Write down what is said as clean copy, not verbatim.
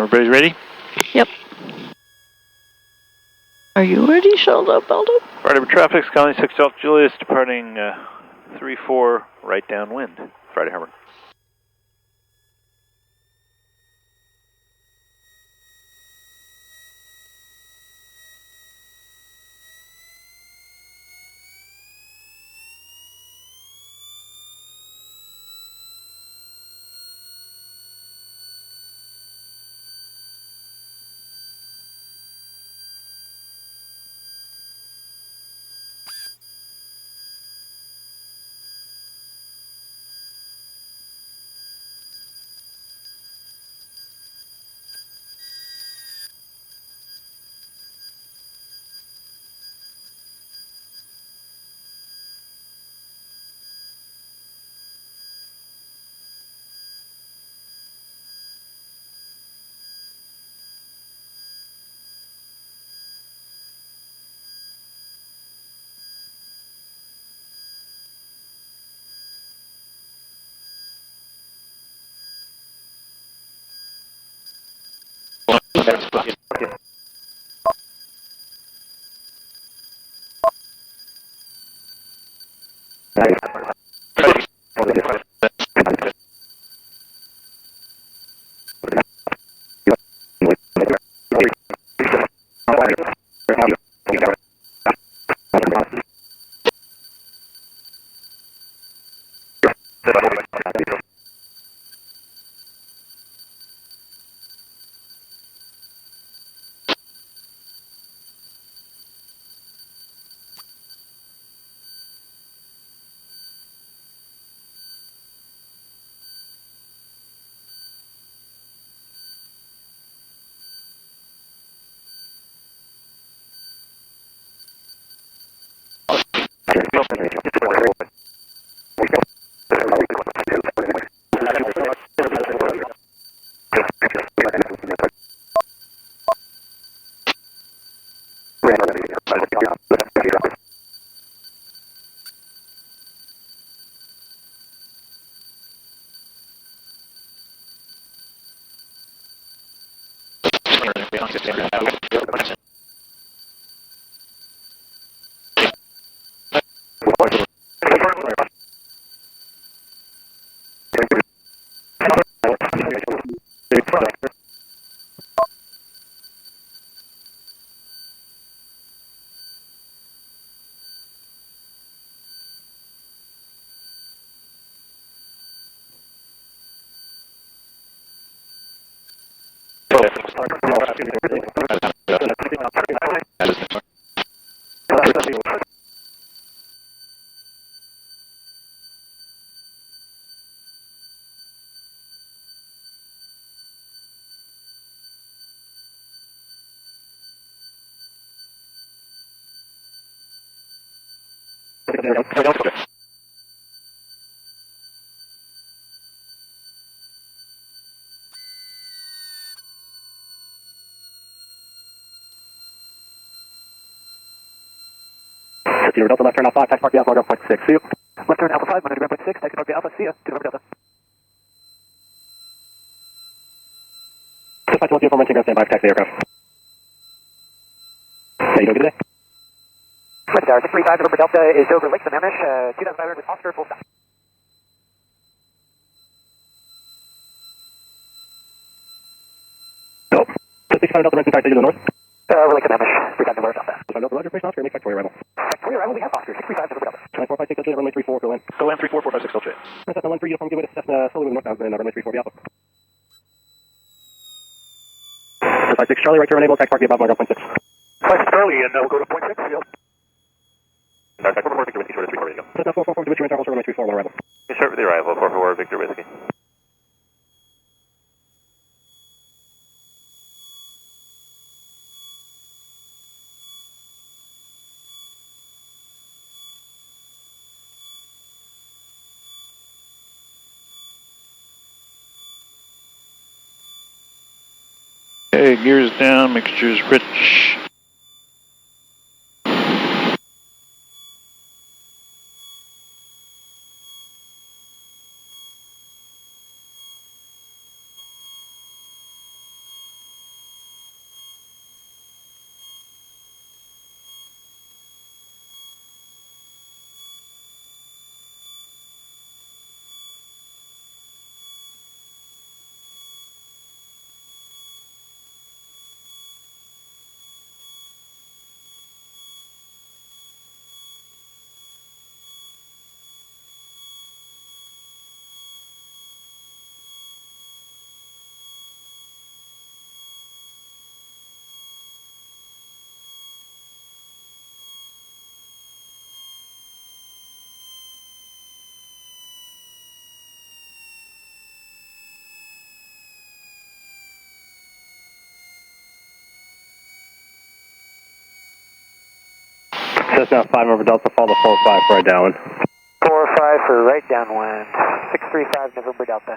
Everybody's ready? Yep. Are you ready, Sheldon? Friday traffic, Skyline 6 Delta Julius, departing 3-4 right downwind, Friday Harbor. Delta left turn Alpha 5, taxi park the Alpha, 1.6, see you. Left turn Alpha 5, 100.6, taxi park the Alpha, see you. 2 Delta. 6521 from Renting stand by for taxi aircraft. Yeah, you doing good today? West Tower 635, November Delta is over Lake Sammamish, 2,500 with Oscar, full stop. No. 65 Delta Renting, taxi to the north. Over Lake Sammamish, 3,000 North Delta. 65 Delta, Roger, face Oscar, make Factory arrival. Factory arrival, we have Oscar, 635, November Delta. 9456 Delta, runway 34, go in. Go in 34456 Delta. Cessna 13, uniform, give it a Cessna, slowly moving northbound, and runway 34, be Alpha. 56 Charlie, right turn enable, taxi park the above, 1.6. 56 Charlie, and we'll go to 0.6, field. Cessna 444, Victor Whiskey, short of 34, ready to go. Cessna 444, Victor Whiskey, runway 34, on arrival. You start with the arrival, 44 Victor Whiskey. Okay, gears down, mixture's rich. Cessna 5 November Delta, follow the 45 for right downwind. 45 for right downwind. 635 November Delta.